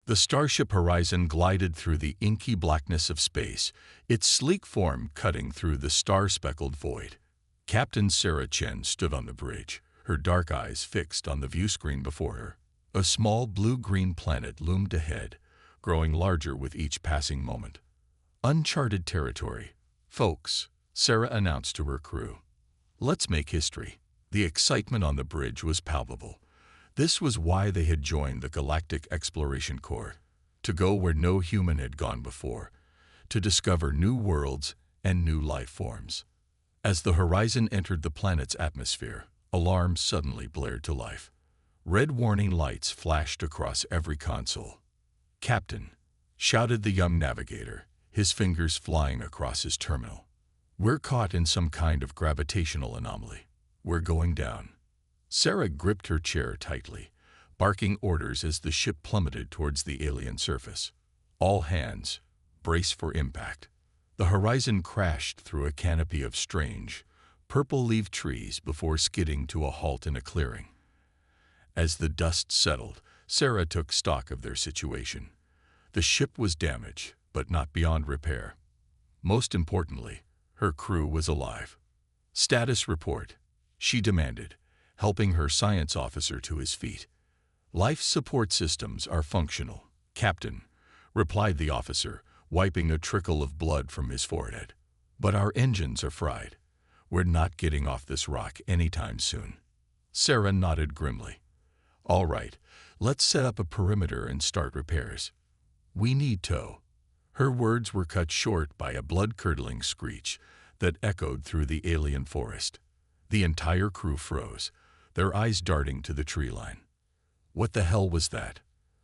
The starship Horizon glided through the inky blackness of space, its sleek form cutting through the star-speckled void. Captain Sarah Chen stood on the bridge, her dark eyes fixed on the viewscreen before her. A small blue-green planet loomed ahead, growing larger with each passing moment. Uncharted territory. Folks, Sarah announced to her crew. Let's make history. The excitement on the bridge was palpable. This was why they had joined the Galactic Exploration Corps, to go where no human had gone before, to discover new worlds and new life forms. As the Horizon entered the planet's atmosphere, alarms suddenly blared to life. Red warning lights flashed across every console. "Captain," shouted the young navigator, his fingers flying across his terminal. "We're caught in some kind of gravitational anomaly. We're going down." Sarah gripped her chair tightly, barking orders as the ship plummeted towards the alien surface. "All hands, brace for impact." The Horizon crashed through a canopy of strange, purple-leaved trees before skidding to a halt in a clearing. As the dust settled, Sarah took stock of their situation. The ship was damaged, but not beyond repair. Most importantly, her crew was alive. "Status report," she demanded, helping her science officer to his feet. "Life support systems are functional, Captain," replied the officer, wiping a trickle of blood from his forehead. "But our engines are fried. We're not getting off this rock anytime soon." Sarah nodded grimly. "All right, let's set up a perimeter and start repairs. We need tow." Her words were cut short by a blood-curdling screech that echoed through the alien forest. The entire crew froze, their eyes darting to the tree line. "What the hell was that?"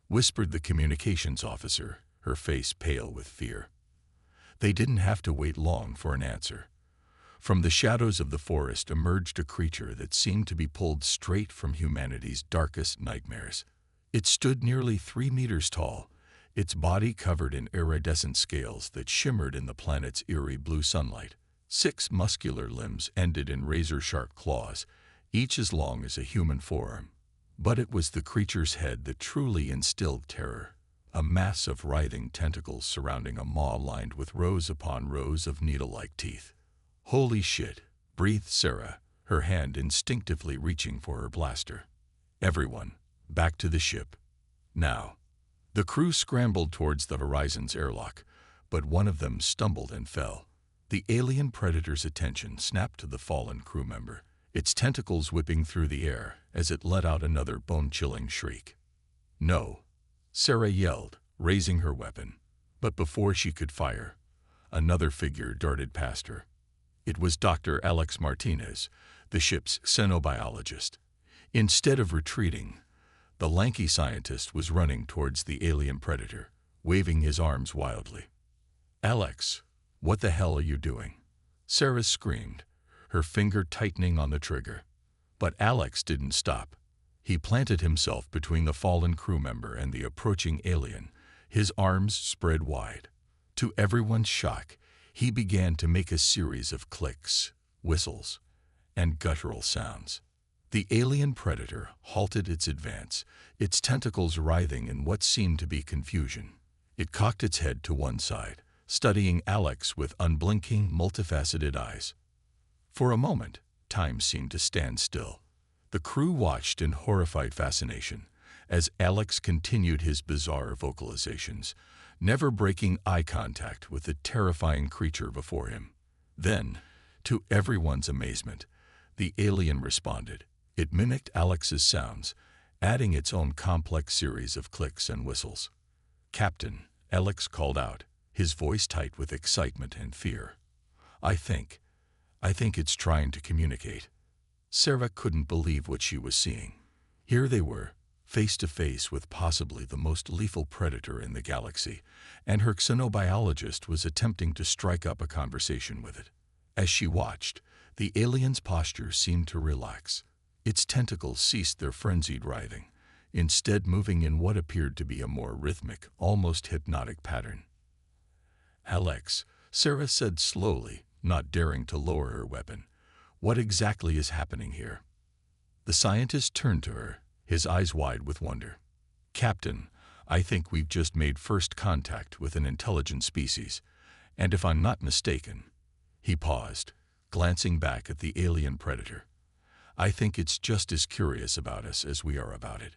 whispered the communications officer, her face pale with fear. They didn't have to wait long for an answer. From the shadows of the forest emerged a creature that seemed to be pulled straight from humanity's darkest nightmares. It stood nearly 3 meters tall, its body covered in iridescent scales that shimmered in the planet's eerie blue sunlight. 6 muscular limbs ended in razor-sharp claws, each as long as a human forearm. But it was the creature's head that truly instilled terror, a mass of writhing tentacles surrounding a maw lined with rows upon rows of needle-like teeth. "Holy shit," breathed Sarah, her hand instinctively reaching for her blaster. "Everyone, back to the ship. Now." The crew scrambled towards the Horizon's airlock, but one of them stumbled and fell. The alien predator's attention snapped to the fallen crew member, its tentacles whipping through the air as it let out another bone-chilling shriek. "No," Sarah yelled, raising her weapon. But before she could fire, another figure darted past her. It was Dr. Alex Martinez, the ship's xenobiologist. Instead of retreating, the lanky scientist was running towards the alien predator, waving his arms wildly. "Alex, what the hell are you doing?" Sarah screamed, her finger tightening on the trigger. But Alex didn't stop. He planted himself between the fallen crew member and the approaching alien, his arms spread wide. To everyone's shock, he began to make a series of clicks, whistles, and guttural sounds. The alien predator halted its advance, its tentacles writhing in what seemed to be confusion. It cocked its head to one side, studying Alex with unblinking, multifaceted eyes. For a moment, time seemed to stand still. The crew watched in horrified fascination as Alex continued his bizarre vocalizations, never breaking eye contact with the terrifying creature before him. Then, to everyone's amazement, the alien responded. It mimicked Alex's sounds, adding its own complex series of clicks and whistles. "Captain," Alex called out, his voice tight with excitement and fear. I think it's trying to communicate." Sarah couldn't believe what she was seeing. Here they were, face to face with possibly the most lethal predator in the galaxy, and her xenobiologist was attempting to strike up a conversation with it. As she watched, the alien's posture seemed to relax. Its tentacles ceased their frenzied writhing, instead moving in what appeared to be a more rhythmic, almost hypnotic pattern. "Alex," Sarah said slowly, not daring to lower her weapon, "what exactly is happening here?" The scientist turned to her, his eyes wide with wonder. "Captain, I think we've just made first contact with an intelligent species, and if I'm not mistaken—" He paused, glancing back at the alien predator. "I think it's just as curious about us as we are about it."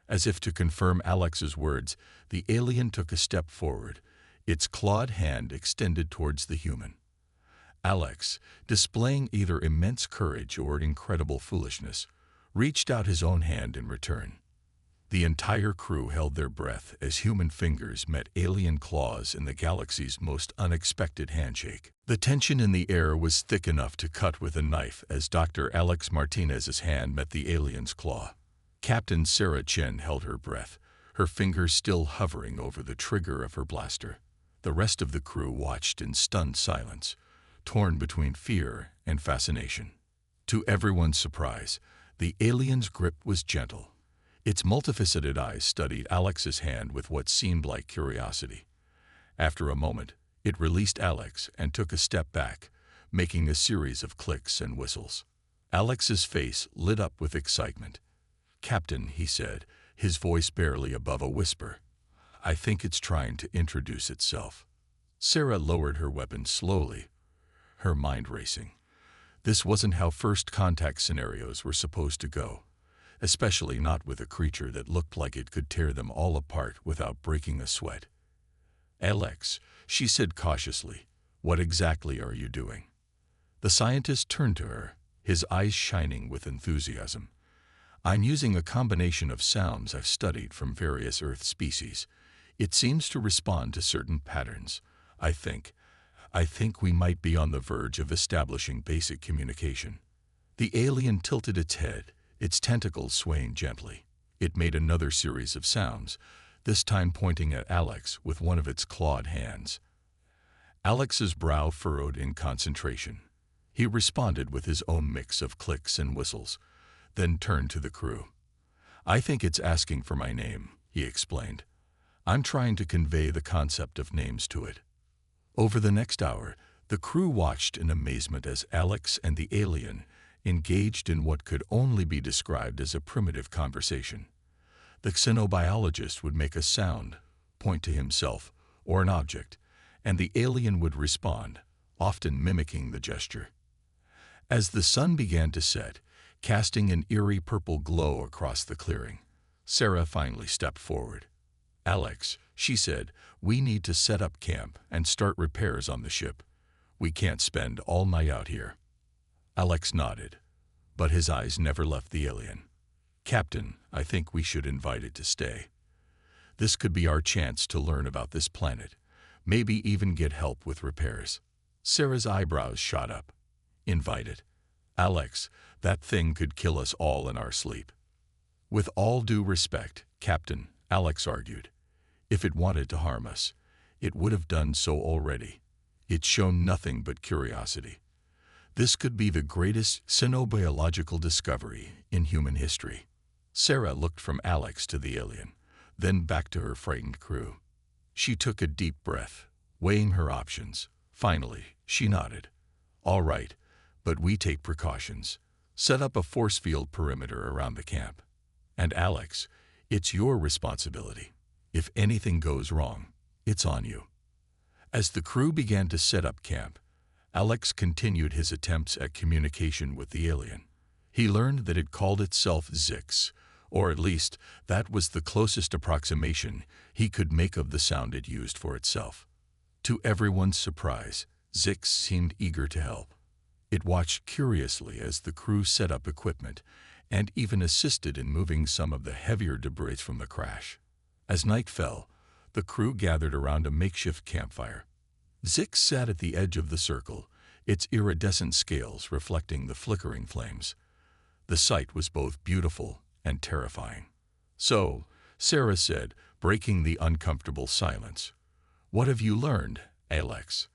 As if to confirm Alex's words, the alien took a step forward, its clawed hand extended towards the human. Alex, displaying either immense courage or incredible foolishness, reached out his own hand in return. The entire crew held their breath as human fingers met alien claws in the galaxy's most unexpected handshake. The tension in the air was thick enough to cut with a knife as Dr. Alex Martinez's hand met the alien's claw. Captain Sarah Chen held her breath, her fingers still hovering over the trigger of her blaster. The rest of the crew watched in stunned silence, torn between fear and fascination. To everyone's surprise, the alien's grip was gentle. Its multifaceted eyes studied Alex's hand with what seemed like curiosity. After a moment, it released Alex and took a step back, making a series of clicks and whistles. Alex's face lit up with excitement. "Captain," he said, his voice barely above a whisper, "I think it's trying to introduce itself." Sarah lowered her weapon slowly, her mind racing. This wasn't how first contact scenarios were supposed to go, especially not with a creature that looked like it could tear them all apart without breaking a sweat. "Alex," she said cautiously, "what exactly are you doing?" The scientist turned to her, his eyes shining with enthusiasm. "I'm using a combination of sounds I've studied from various Earth species. It seems to respond to certain patterns. I think we might be on the verge of establishing basic communication." The alien tilted its head, its tentacles swaying gently. It made another series of sounds, this time pointing at Alex with one of its clawed hands. Alex's brow furrowed in concentration. He responded with his own mix of clicks and whistles, then turned to the crew. "I think it's asking for my name," he explained. "I'm trying to convey the concept of names to it." Over the next hour, the crew watched in amazement as Alex and the alien engaged in what could only be described as a primitive conversation. The xenobiologist would make a sound, point to himself or an object, and the alien would respond, often mimicking the gesture. As the sun began to set, casting an eerie purple glow across the clearing, Sarah finally stepped forward. "Alex," she said, "we need to set up camp and start repairs on the ship. We can't spend all night out here." Alex nodded, but his eyes never left the alien. "Captain, I think we should invite it to stay. This could be our chance to learn about this planet, maybe even get help with repairs." Sarah's eyebrows shot up. "Invite it? Alex, that thing could kill us all in our sleep." "With all due respect, Captain," Alex argued, "if it wanted to harm us, it would have done so already. It's shown nothing but curiosity. This could be the greatest xenobiological discovery in human history." Sarah looked from Alex to the alien, then back to her frightened crew. She took a deep breath, weighing her options. Finally, she nodded. "All right, but we take precautions. Set up a force field perimeter around the camp. And Alex, it's your responsibility. If anything goes wrong, it's on you." As the crew began to set up camp, Alex continued his attempts at communication with the alien. He learned that it called itself Zix, or at least that was the closest approximation he could make of the sound it used for itself. To everyone's surprise, Zix seemed eager to help. It watched curiously as the crew set up equipment and even assisted in moving some of the heavier debris from the crash. As night fell, the crew gathered around a makeshift campfire. Zix sat at the edge of the circle, its iridescent scales reflecting the flickering flames. The sight was both beautiful and terrifying. "So," Sarah said, breaking the uncomfortable silence, "what have you learned, Alex?"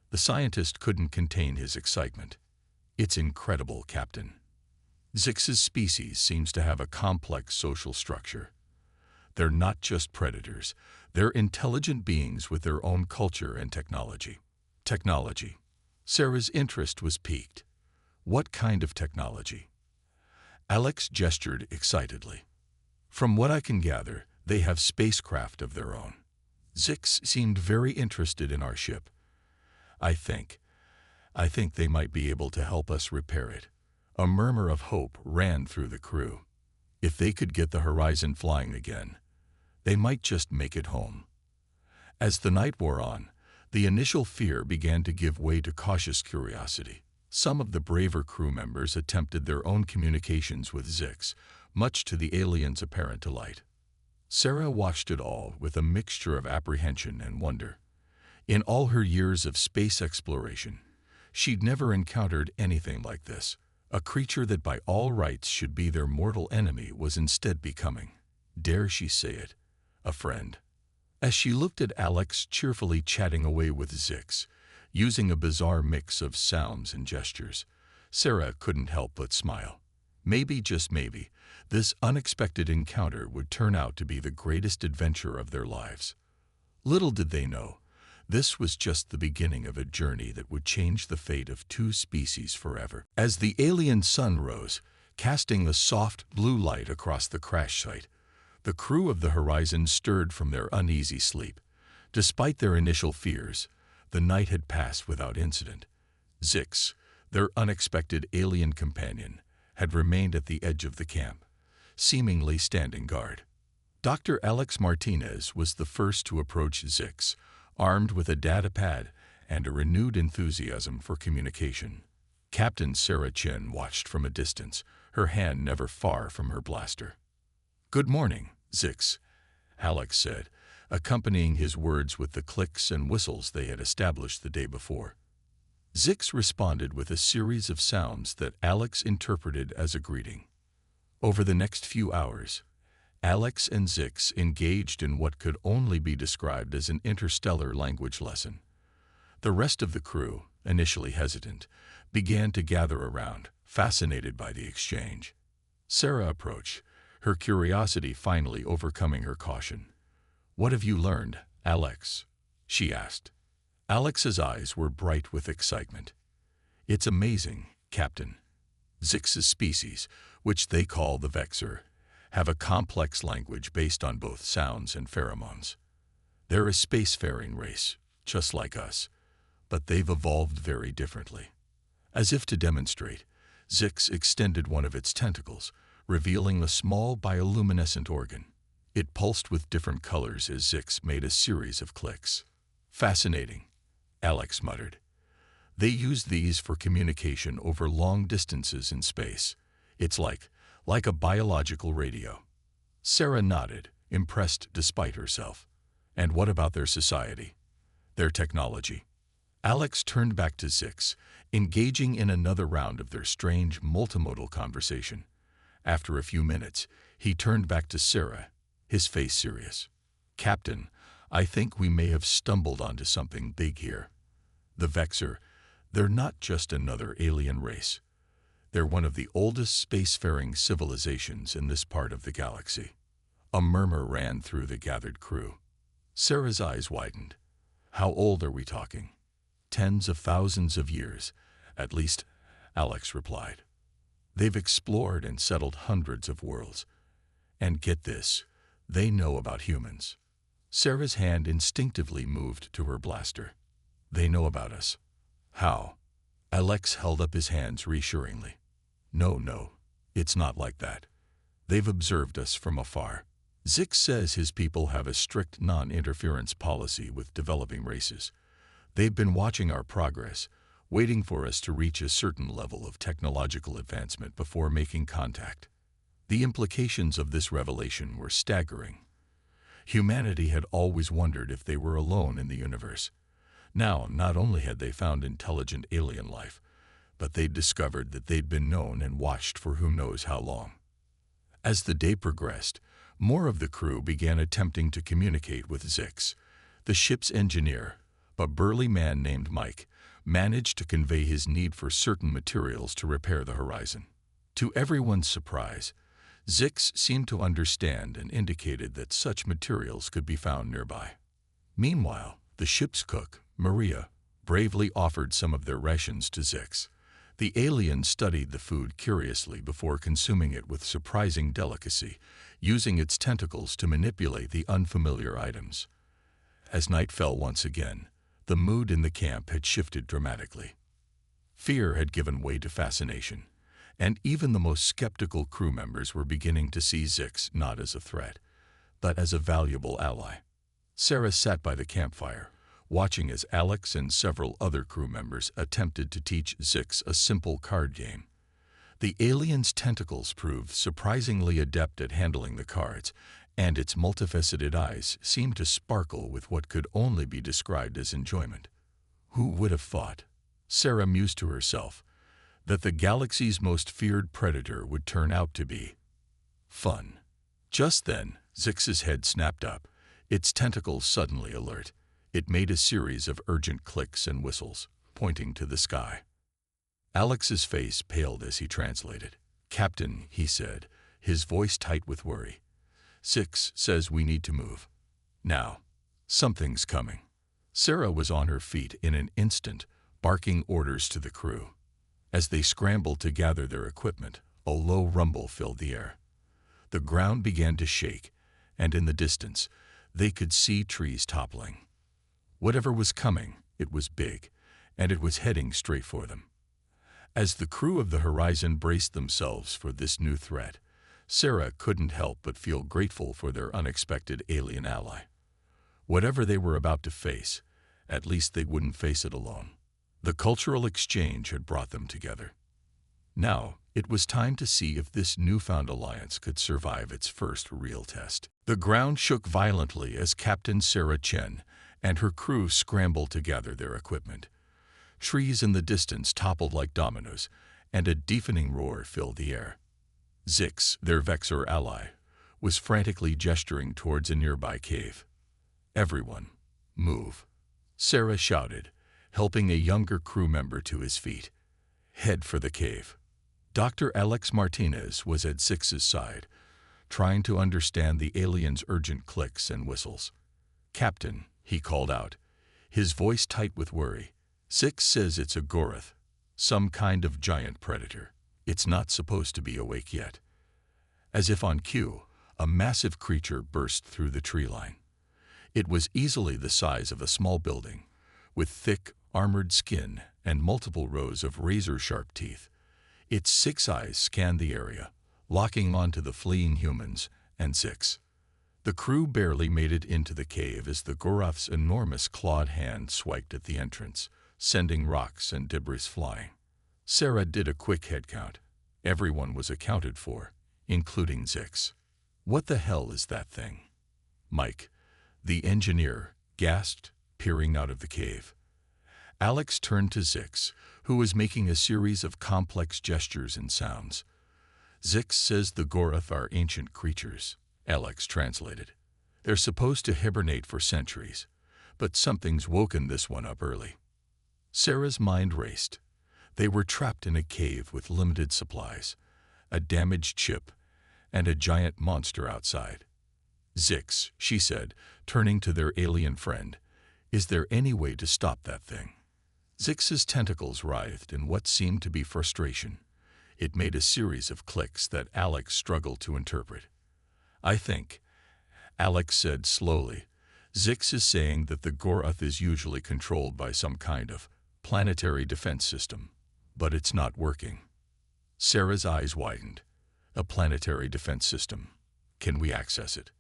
The scientist couldn't contain his excitement. "It's incredible, Captain. Zix's species seems to have a complex social structure. They're not just predators. They're intelligent beings with their own culture and technology." Technology. Sarah's interest was piqued. "What kind of technology?" Alex gestured excitedly. "From what I can gather, They have spacecraft of their own. Zix seemed very interested in our ship. I think they might be able to help us repair it." A murmur of hope ran through the crew. If they could get the Horizon flying again, they might just make it home. As the night wore on, the initial fear began to give way to cautious curiosity. Some of the braver crew members attempted their own communications with Zix, much to the aliens' apparent delight. Sarah watched it all with a mixture of apprehension and wonder. In all her years of space exploration, she'd never encountered anything like this. A creature that by all rights should be their mortal enemy was instead becoming, dare she say it, a friend. As she looked at Alex cheerfully chatting away with Zix, using a bizarre mix of sounds and gestures, Sarah couldn't help but smile. Maybe, just maybe, this unexpected encounter would turn out to be the greatest adventure of their lives. Little did they know, this was just the beginning of a journey that would change the fate of two species forever. As the alien sun rose, casting a soft blue light across the crash site, the crew of the Horizon stirred from their uneasy sleep. Despite their initial fears, the night had passed without incident. Zix, their unexpected alien companion, had remained at the edge of the camp, seemingly standing guard. Dr. Alex Martinez was the first to approach Zix, armed with a data pad and a renewed enthusiasm for communication. Captain Sarah Chen watched from a distance, her hand never far from her blaster. "Good morning, Zix," Alex said, accompanying his words with the clicks and whistles they had established the day before. Zix responded with a series of sounds that Alex interpreted as a greeting. Over the next few hours, Alex and Zix engaged in what could only be described as an interstellar language lesson. The rest of the crew, initially hesitant, began to gather around, fascinated by the exchange. Sarah approached, her curiosity finally overcoming her caution. "What have you learned, Alex?" she asked. Alex's eyes were bright with excitement. "It's amazing, Captain. Zix's species, which they call the Vexer, have a complex language based on both sounds and pheromones. They're a spacefaring race, just like us, but they've evolved very differently." As if to demonstrate, Zix extended one of its tentacles, revealing a small bioluminescent organ. It pulsed with different colors as Zix made a series of clicks. "Fascinating," Alex muttered. "They use these for communication over long distances in space. It's like a biological radio." Sarah nodded, impressed despite herself. "And what about their society? Their technology?" Alex turned back to Zix, engaging in another round of their strange multimodal conversation. After a few minutes, he turned back to Sarah, his face serious. "Captain, I think we may have stumbled onto something big here. The Vexer, they're not just another alien race. They're one of the oldest spacefaring civilizations in this part of the galaxy." A murmur ran through the gathered crew. Sarah's eyes widened. "How old are we talking?" "Tens of thousands of years, at least," Alex replied. "They've explored and settled hundreds of worlds. And get this, they know about humans." Sarah's hand instinctively moved to her blaster. "They know about us. How?" Alex held up his hands reassuringly. No, it's not like that. They've observed us from afar. Zix says his people have a strict non-interference policy with developing races. They've been watching our progress, waiting for us to reach a certain level of technological advancement before making contact. The implications of this revelation were staggering. Humanity had always wondered if they were alone in the universe. Now, not only had they found intelligent alien life, but they'd discovered that they'd been known and watched for who knows how long. As the day progressed, more of the crew began attempting to communicate with Zix. The ship's engineer, a burly man named Mike, managed to convey his need for certain materials to repair the Horizon. To everyone's surprise, Zix seemed to understand and indicated that such materials could be found nearby. Meanwhile, the ship's cook, Maria, bravely offered some of their rations to Zix. The alien studied the food curiously before consuming it with surprising delicacy, using its tentacles to manipulate the unfamiliar items. As night fell once again, the mood in the camp had shifted dramatically. Fear had given way to fascination, and even the most skeptical crew members were beginning to see Zix not as a threat, but as a valuable ally. Sarah sat by the campfire, watching as Alex and several other crew members attempted to teach Zix a simple card game. The alien's tentacles proved surprisingly adept at handling the cards, and its multifaceted eyes seemed to sparkle with what could only be described as enjoyment. Who would have thought, Sarah mused to herself, that the galaxy's most feared predator would turn out to be fun? Just then, Zix's head snapped up, its tentacles suddenly alert. It made a series of urgent clicks and whistles, pointing to the sky. Alex's face paled as he translated. "Captain," he said, his voice tight with worry. "Zix says we need to move. Now. Something's coming." Sarah was on her feet in an instant, barking orders to the crew. As they scrambled to gather their equipment, a low rumble filled the air. The ground began to shake, and in the distance, they could see trees toppling. Whatever was coming, it was big, and it was heading straight for them. As the crew of the Horizon braced themselves for this new threat, Sarah couldn't help but feel grateful for their unexpected alien ally. Whatever they were about to face, at least they wouldn't face it alone. The cultural exchange had brought them together. Now, it was time to see if this newfound alliance could survive its first real test. The ground shook violently as Captain Sarah Chen and her crew scrambled to gather their equipment. Trees in the distance toppled like dominoes, and a deafening roar filled the air. Zix, their Vexor ally, was frantically gesturing towards a nearby cave. "Everyone, move," Sarah shouted, helping a younger crew member to his feet. "Head for the cave." Dr. Alex Martinez was at Zix's side, trying to understand the alien's urgent clicks and whistles. "Captain," he called out, his voice tight with worry, "Zix says it's a Goroth, some kind of giant predator. It's not supposed to be awake yet." As if on cue, a massive creature burst through the tree line. It was easily the size of a small building, with thick, armored skin and multiple rows of razor-sharp teeth. Its 6 eyes scanned the area, locking onto the fleeing humans and Zix. The crew barely made it into the cave as the Goroth's enormous clawed hand swiped at the entrance, sending rocks and debris flying. Sarah did a quick head count. Everyone was accounted for, including Zix. "What the hell is that thing?" Mike, the engineer, gasped, peering out of the cave. Alex turned to Zix, who was making a series of complex gestures and sounds. "Zix says the Goroth are ancient creatures," Alex translated. "They're supposed to hibernate for centuries, but something's woken this one up early." Sarah's mind raced. They were trapped in a cave with limited supplies, a damaged ship, and a giant monster outside. "Zix," she said, turning to their alien friend, "is there any way to stop that thing?" Zix's tentacles writhed in what seemed to be frustration. It made a series of clicks that Alex struggled to interpret. "I think," Alex said slowly, "Zix is saying that the Goroth is usually controlled by some kind of planetary defense system, but it's not working." Sarah's eyes widened. "A planetary defense system. Can we access it?"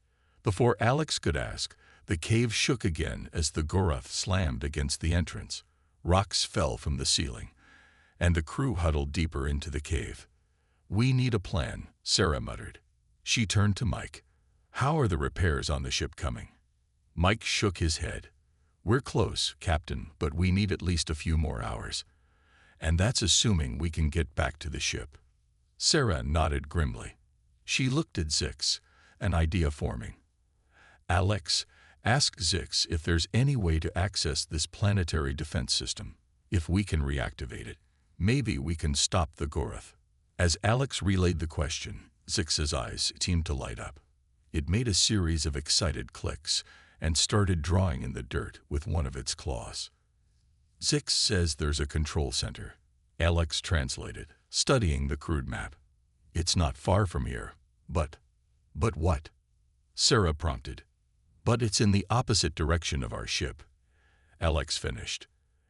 Before Alex could ask, the cave shook again as the Goroth slammed against the entrance. Rocks fell from the ceiling, and the crew huddled deeper into the cave. "We need a plan," Sarah muttered. She turned to Mike. "How are the repairs on the ship coming?" Mike shook his head. "We're close, Captain, but we need at least a few more hours. And that's assuming we can get back to the ship." Sarah nodded grimly. She looked at Zix, an idea forming. "Alex, ask Zix if there's any way to access this planetary defense system. If we can reactivate it, maybe we can stop the Goroth." As Alex relayed the question, Zix's eyes seemed to light up. It made a series of excited clicks and started drawing in the dirt with one of its claws. "Zix says there's a control center," Alex translated, studying the crude map. It's not far from here. But what? Sarah prompted. But it's in the opposite direction of our ship. Alex finished.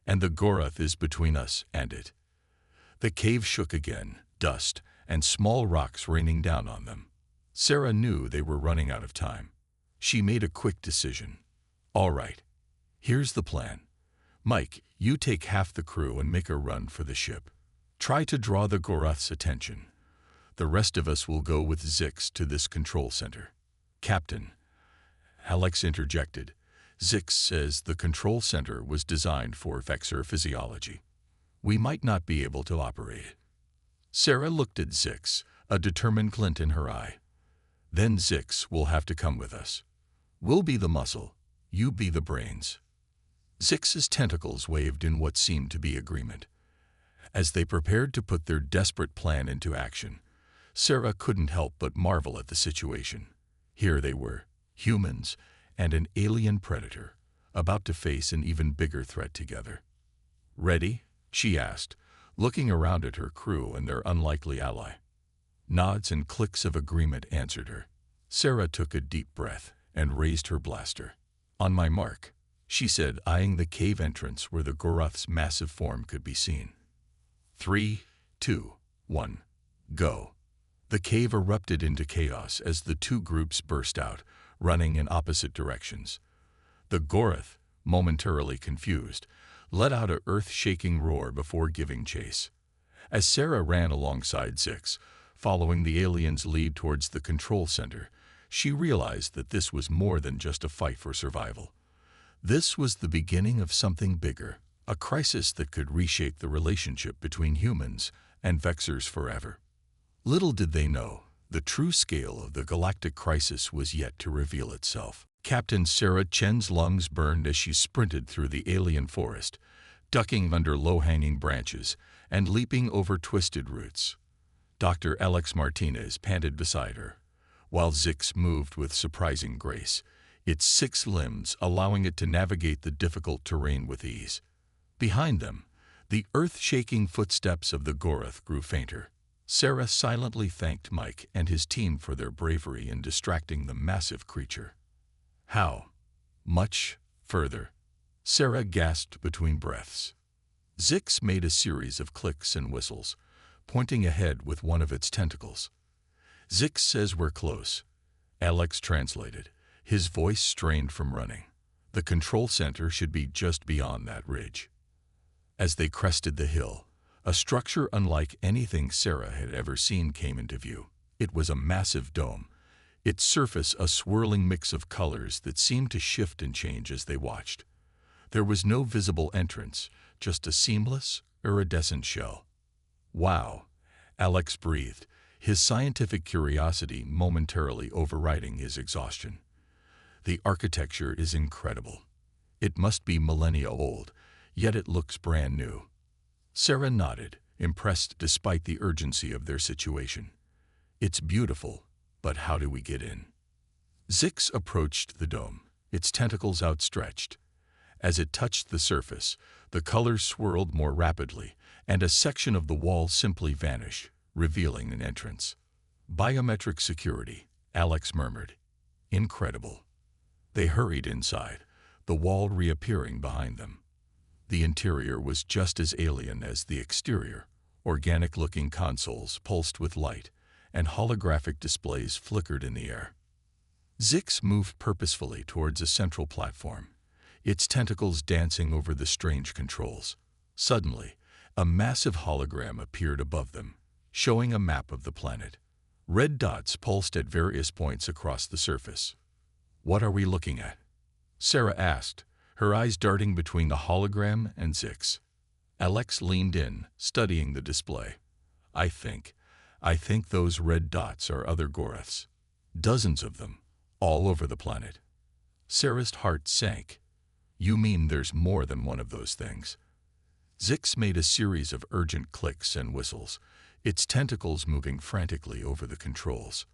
And the Gorath is between us and it. The cave shook again, dust and small rocks raining down on them. Sarah knew they were running out of time. She made a quick decision. All right, here's the plan. Mike, you take half the crew and make a run for the ship. Try to draw the Gorath's attention. The rest of us will go with Zix to this control center. Captain, Alex interjected. Zix says the control center was designed for Vexer physiology. We might not be able to operate it. Sarah looked at Zix, a determined glint in her eye. Then Zix will have to come with us. We'll be the muscle, you be the brains. Zix's tentacles waved in what seemed to be agreement. As they prepared to put their desperate plan into action, Sarah couldn't help but marvel at the situation. Here they were, humans and an alien predator, about to face an even bigger threat together. Ready? She asked, looking around at her crew and their unlikely ally. Nods and clicks of agreement answered her. Sarah took a deep breath and raised her blaster. On my mark, she said, eyeing the cave entrance where the Gorath's massive form could be seen. 3, 2, 1, go. The cave erupted into chaos as the two groups burst out, running in opposite directions. The Gorath, momentarily confused, let out an earth-shaking roar before giving chase. As Sarah ran alongside Zix, following the alien's lead towards the control center, she realized that this was more than just a fight for survival. This was the beginning of something bigger, a crisis that could reshape the relationship between humans and Vexers forever. Little did they know, the true scale of the galactic crisis was yet to reveal itself. Captain Sarah Chen's lungs burned as she sprinted through the alien forest, ducking under low-hanging branches and leaping over twisted roots. Dr. Alex Martinez panted beside her, while Zix moved with surprising grace, its 6 limbs allowing it to navigate the difficult terrain with ease. Behind them, the earth-shaking footsteps of the Gorath grew fainter. Sarah silently thanked Mike and his team for their bravery in distracting the massive creature. How much further? Sarah gasped between breaths. Zix made a series of clicks and whistles, pointing ahead with one of its tentacles. Zix says we're close. Alex translated, his voice strained from running. The control center should be just beyond that ridge. As they crested the hill, a structure unlike anything Sarah had ever seen came into view. It was a massive dome, its surface a swirling mix of colors that seemed to shift and change as they watched. There was no visible entrance, just a seamless, iridescent shell. Wow, Alex breathed, his scientific curiosity momentarily overriding his exhaustion. The architecture is incredible. It must be millennia old, yet it looks brand new. Sarah nodded, impressed despite the urgency of their situation. It's beautiful, but how do we get in? Zix approached the dome, its tentacles outstretched. As it touched the surface, the colors swirled more rapidly, and a section of the wall simply vanished, revealing an entrance. Biometric security, Alex murmured. Incredible. They hurried inside, the wall reappearing behind them. The interior was just as alien as the exterior. Organic-looking consoles pulsed with light, and holographic displays flickered in the air. Zix moved purposefully towards a central platform, its tentacles dancing over the strange controls. Suddenly, a massive hologram appeared above them, showing a map of the planet. Red dots pulsed at various points across the surface. What are we looking at? Sarah asked, her eyes darting between the hologram and Zix. Alex leaned in, studying the display. I think those red dots are other Goraths. Dozens of them, all over the planet. Sarah's heart sank. You mean there's more than one of those things? Zix made a series of urgent clicks and whistles, its tentacles moving frantically over the controls.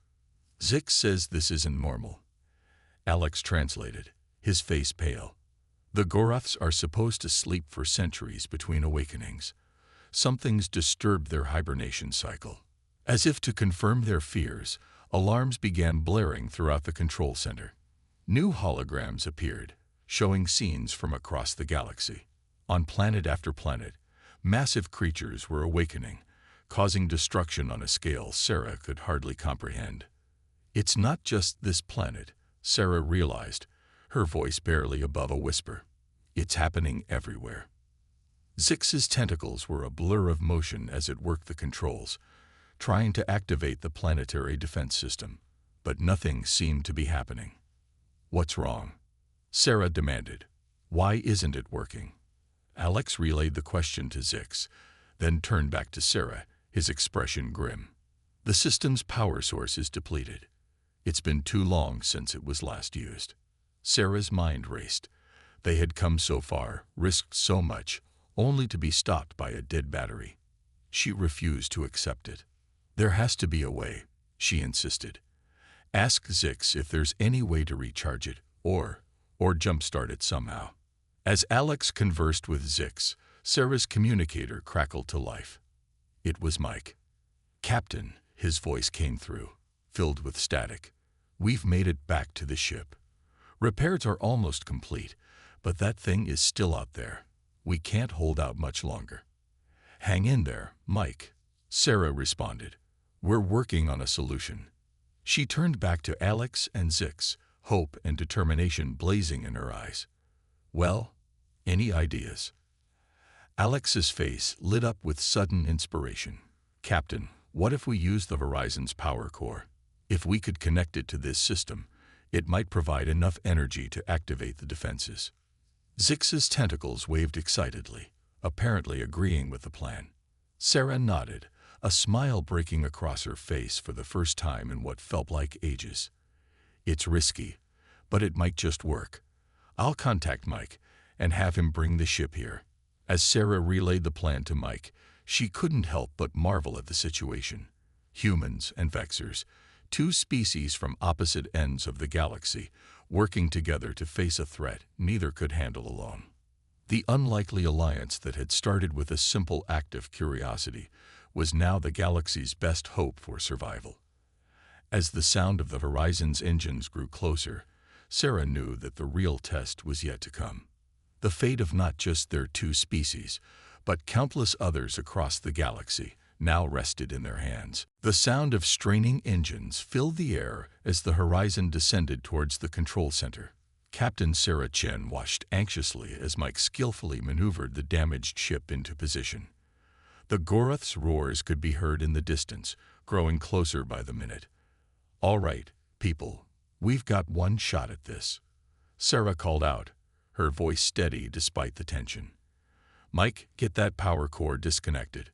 Zix says this isn't normal. Alex translated, his face pale. The Goraths are supposed to sleep for centuries between awakenings. something's disturbed their hibernation cycle. As if to confirm their fears, alarms began blaring throughout the control center. New holograms appeared, showing scenes from across the galaxy. On planet after planet, massive creatures were awakening, causing destruction on a scale Sarah could hardly comprehend. It's not just this planet, Sarah realized, her voice barely above a whisper. It's happening everywhere. Zix's tentacles were a blur of motion as it worked the controls, trying to activate the planetary defense system, but nothing seemed to be happening. What's wrong? Sarah demanded. Why isn't it working? Alex relayed the question to Zix, then turned back to Sarah, his expression grim. The system's power source is depleted. It's been too long since it was last used. Sarah's mind raced. They had come so far, risked so much, only to be stopped by a dead battery. She refused to accept it. There has to be a way, she insisted. Ask Zix if there's any way to recharge it, or jumpstart it somehow. As Alex conversed with Zix, Sarah's communicator crackled to life. It was Mike. Captain, his voice came through, filled with static. We've made it back to the ship. Repairs are almost complete, but that thing is still out there. We can't hold out much longer. Hang in there, Mike, Sarah responded. We're working on a solution. She turned back to Alex and Zix, hope and determination blazing in her eyes. Well, any ideas? Alex's face lit up with sudden inspiration. Captain, what if we use the Horizon's power core? If we could connect it to this system, it might provide enough energy to activate the defenses. Zix's tentacles waved excitedly, apparently agreeing with the plan. Sarah nodded, a smile breaking across her face for the first time in what felt like ages. It's risky, but it might just work. I'll contact Mike and have him bring the ship here. As Sarah relayed the plan to Mike, she couldn't help but marvel at the situation. Humans and Vexers, two species from opposite ends of the galaxy, working together to face a threat neither could handle alone. The unlikely alliance that had started with a simple act of curiosity was now the galaxy's best hope for survival. As the sound of the Horizon's engines grew closer, Sarah knew that the real test was yet to come. The fate of not just their two species, but countless others across the galaxy now rested in their hands. The sound of straining engines filled the air as the Horizon descended towards the control center. Captain Sarah Chen watched anxiously as Mike skillfully maneuvered the damaged ship into position. The Goroth's roars could be heard in the distance, growing closer by the minute. All right, people, we've got one shot at this, Sarah called out, her voice steady despite the tension. Mike, get that power core disconnected.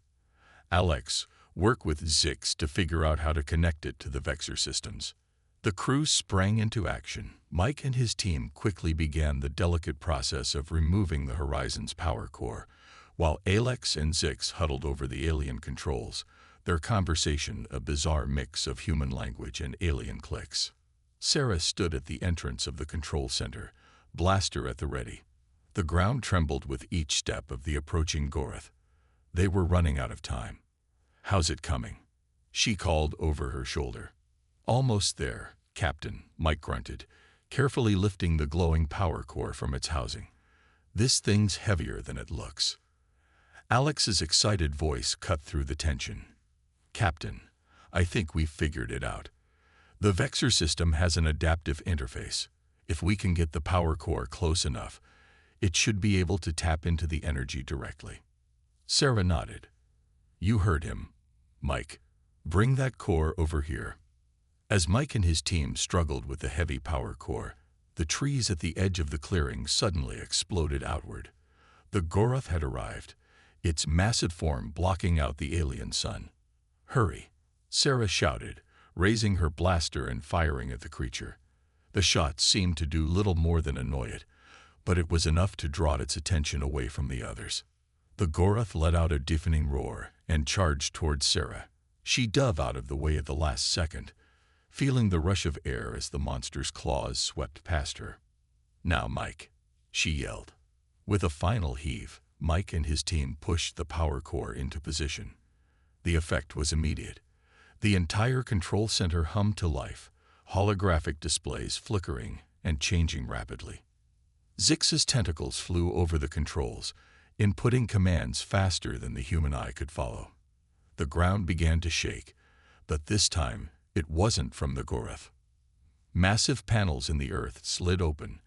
Alex, work with Zix to figure out how to connect it to the Vexer systems. The crew sprang into action. Mike and his team quickly began the delicate process of removing the Horizon's power core, while Alex and Zix huddled over the alien controls, their conversation a bizarre mix of human language and alien clicks. Sarah stood at the entrance of the control center, blaster at the ready. The ground trembled with each step of the approaching Goroth. They were running out of time. How's it coming? She called over her shoulder. Almost there, Captain, Mike grunted, carefully lifting the glowing power core from its housing. This thing's heavier than it looks. Alex's excited voice cut through the tension. Captain, I think we've figured it out. The Vexer system has an adaptive interface. If we can get the power core close enough, it should be able to tap into the energy directly. Sarah nodded. You heard him, Mike. Bring that core over here. As Mike and his team struggled with the heavy power core, the trees at the edge of the clearing suddenly exploded outward. The Goroth had arrived, its massive form blocking out the alien sun. Hurry, Sarah shouted, raising her blaster and firing at the creature. The shot seemed to do little more than annoy it, but it was enough to draw its attention away from the others. The Goroth let out a deafening roar and charged towards Sarah. She dove out of the way at the last second, feeling the rush of air as the monster's claws swept past her. Now, Mike, she yelled. With a final heave, Mike and his team pushed the power core into position. The effect was immediate. The entire control center hummed to life, holographic displays flickering and changing rapidly. Zix's tentacles flew over the controls, inputting commands faster than the human eye could follow. The ground began to shake, but this time it wasn't from the Goroth. Massive panels in the earth slid open,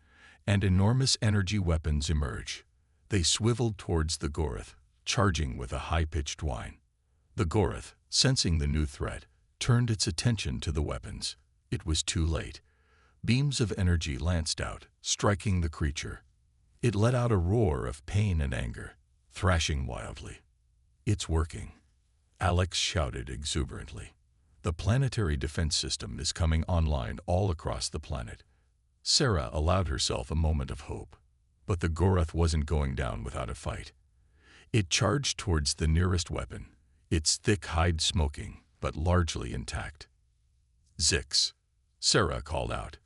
and enormous energy weapons emerged. They swiveled towards the Goroth, charging with a high-pitched whine. The Goroth, sensing the new threat, turned its attention to the weapons. It was too late. Beams of energy lanced out, striking the creature. It let out a roar of pain and anger, thrashing wildly. "It's working," Alex shouted exuberantly. "The planetary defense system is coming online all across the planet." Sarah allowed herself a moment of hope, but the Goroth wasn't going down without a fight. It charged towards the nearest weapon, its thick hide smoking, but largely intact. "Zix," Sarah called out.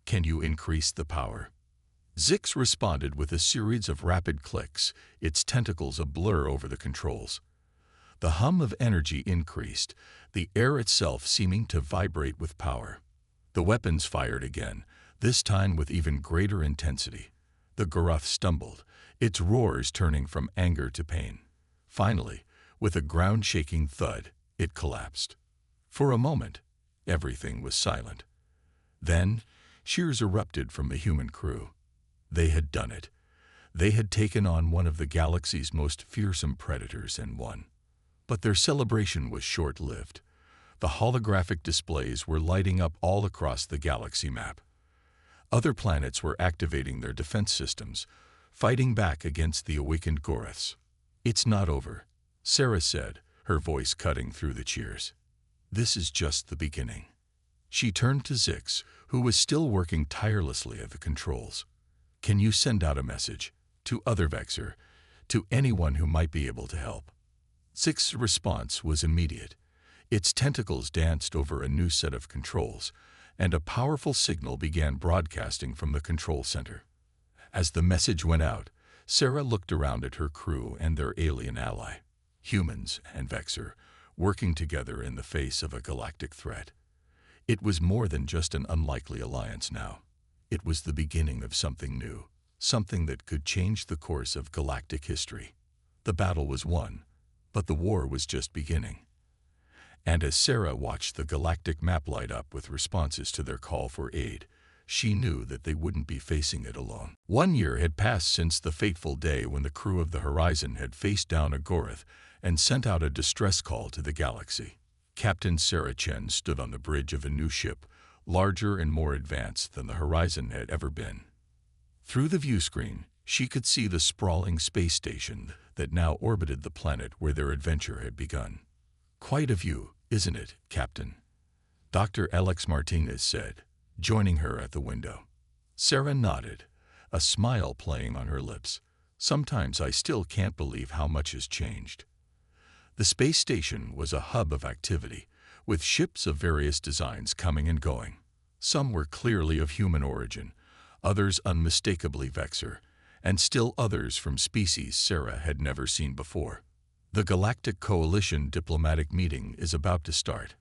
"Can you increase the power?" Zix responded with a series of rapid clicks, its tentacles a blur over the controls. The hum of energy increased, the air itself seeming to vibrate with power. The weapons fired again, this time with even greater intensity. The Goroth stumbled, its roars turning from anger to pain. Finally, with a ground-shaking thud, it collapsed. For a moment, everything was silent. Then, cheers erupted from the human crew. They had done it. They had taken on one of the galaxy's most fearsome predators and won. But their celebration was short-lived. The holographic displays were lighting up all across the galaxy map. Other planets were activating their defense systems, fighting back against the awakened Goroths. "It's not over," Sarah said, her voice cutting through the cheers. "This is just the beginning." She turned to Zix, who was still working tirelessly at the controls. "Can you send out a message to other Vexor, to anyone who might be able to help?" Zix's response was immediate. Its tentacles danced over a new set of controls, and a powerful signal began broadcasting from the control center. As the message went out, Sarah looked around at her crew and their alien ally, humans and Vexor, working together in the face of a galactic threat. It was more than just an unlikely alliance now. It was the beginning of something new, something that could change the course of galactic history. The battle was won, but the war was just beginning. And as Sarah watched the galactic map light up with responses to their call for aid, she knew that they wouldn't be facing it alone. 1 year had passed since the fateful day when the crew of the Horizon had faced down a Goroth and sent out a distress call to the galaxy. Captain Sarah Chen stood on the bridge of a new ship, larger and more advanced than the Horizon had ever been. Through the view screen, she could see the sprawling space station that now orbited the planet where their adventure had begun. "Quite a view, isn't it, Captain?" Dr. Alex Martinez said, joining her at the window. Sarah nodded, a smile playing on her lips. "Sometimes I still can't believe how much has changed." The space station was a hub of activity, with ships of various designs coming and going. Some were clearly of human origin, others unmistakably Vexor, and still others from species Sarah had never seen before. "The Galactic Coalition diplomatic meeting is about to start,"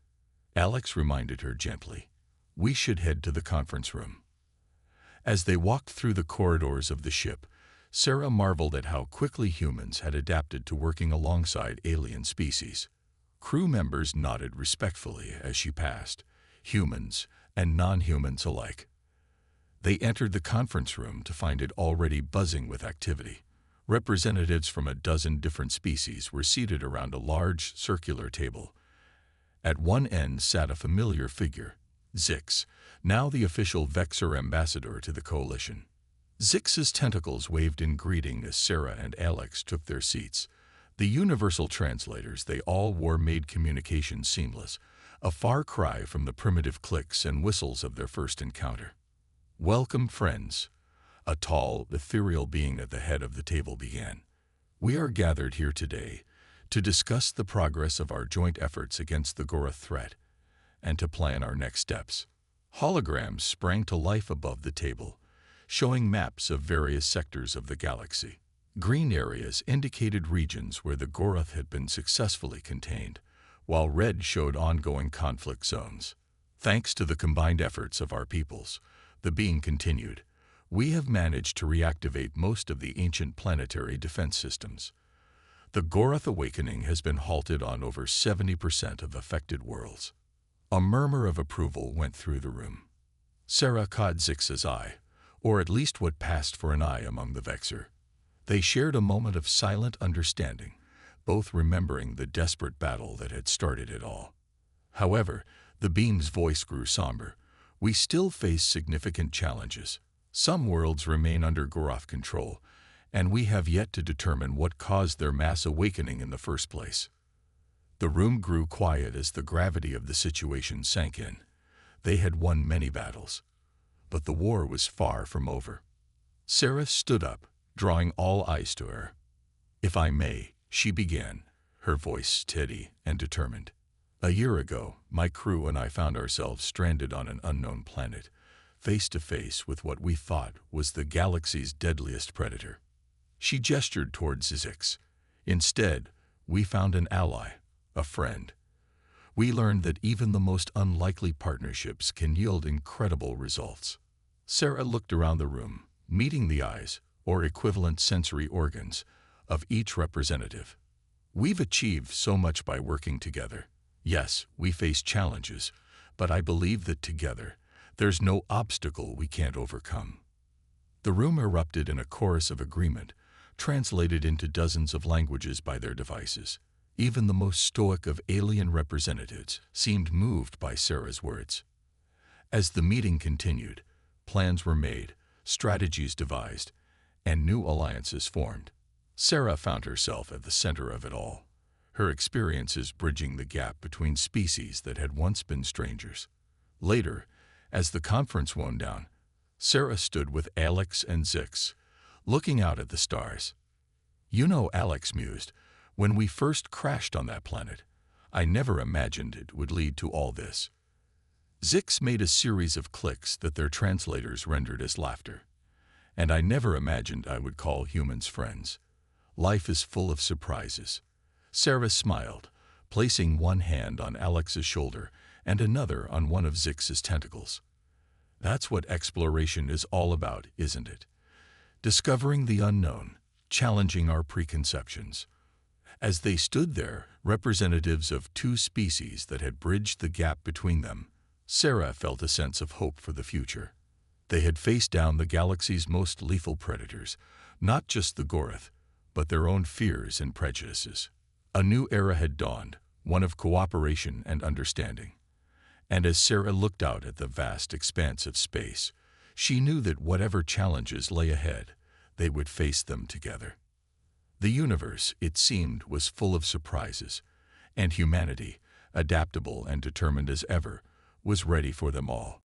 Alex reminded her gently. "We should head to the conference room." As they walked through the corridors of the ship, Sarah marveled at how quickly humans had adapted to working alongside alien species. Crew members nodded respectfully as she passed, humans and non-humans alike. They entered the conference room to find it already buzzing with activity. Representatives from a dozen different species were seated around a large circular table. At one end sat a familiar figure, Zix, now the official Vexor ambassador to the coalition. Zix's tentacles waved in greeting as Sarah and Alex took their seats. The universal translators they all wore made communication seamless, a far cry from the primitive clicks and whistles of their first encounter. "Welcome, friends," a tall, ethereal being at the head of the table began. "We are gathered here today to discuss the progress of our joint efforts against the Goroth threat and to plan our next steps." Holograms sprang to life above the table, showing maps of various sectors of the galaxy. Green areas indicated regions where the Goroth had been successfully contained, while red showed ongoing conflict zones. Thanks to the combined efforts of our peoples, the being continued, we have managed to reactivate most of the ancient planetary defense systems. The Goroth awakening has been halted on over 70% of affected worlds. A murmur of approval went through the room. Sarah caught Zix's eye, or at least what passed for an eye among the Vexer. They shared a moment of silent understanding, both remembering the desperate battle that had started it all. However, the beam's voice grew somber. We still face significant challenges. Some worlds remain under Goroth control, and we have yet to determine what caused their mass awakening in the first place. The room grew quiet as the gravity of the situation sank in. They had won many battles, but the war was far from over. Sarah stood up, drawing all eyes to her. "If I may," she began, her voice steady and determined. "A year ago, my crew and I found ourselves stranded on an unknown planet, face to face with what we thought was the galaxy's deadliest predator." She gestured towards Zix. "Instead, we found an ally, a friend. We learned that even the most unlikely partnerships can yield incredible results." Sarah looked around the room, meeting the eyes, or equivalent sensory organs, of each representative. "We've achieved so much by working together. Yes, we face challenges, but I believe that together, there's no obstacle we can't overcome." The room erupted in a chorus of agreement, translated into dozens of languages by their devices. Even the most stoic of alien representatives seemed moved by Sarah's words. As the meeting continued, plans were made, strategies devised, and new alliances formed. Sarah found herself at the center of it all, her experiences bridging the gap between species that had once been strangers. Later, as the conference wound down, Sarah stood with Alex and Zix, looking out at the stars. "You know," Alex mused, "when we first crashed on that planet, I never imagined it would lead to all this." Zix made a series of clicks that their translators rendered as laughter. "And I never imagined I would call humans friends. Life is full of surprises." Sarah smiled, placing one hand on Alex's shoulder and another on one of Zix's tentacles. "That's what exploration is all about, isn't it? Discovering the unknown, challenging our preconceptions." As they stood there, representatives of two species that had bridged the gap between them, Sarah felt a sense of hope for the future. They had faced down the galaxy's most lethal predators, not just the Goroth, but their own fears and prejudices. A new era had dawned, one of cooperation and understanding. And as Sarah looked out at the vast expanse of space, she knew that whatever challenges lay ahead, they would face them together. The universe, it seemed, was full of surprises, and humanity, adaptable and determined as ever, was ready for them all.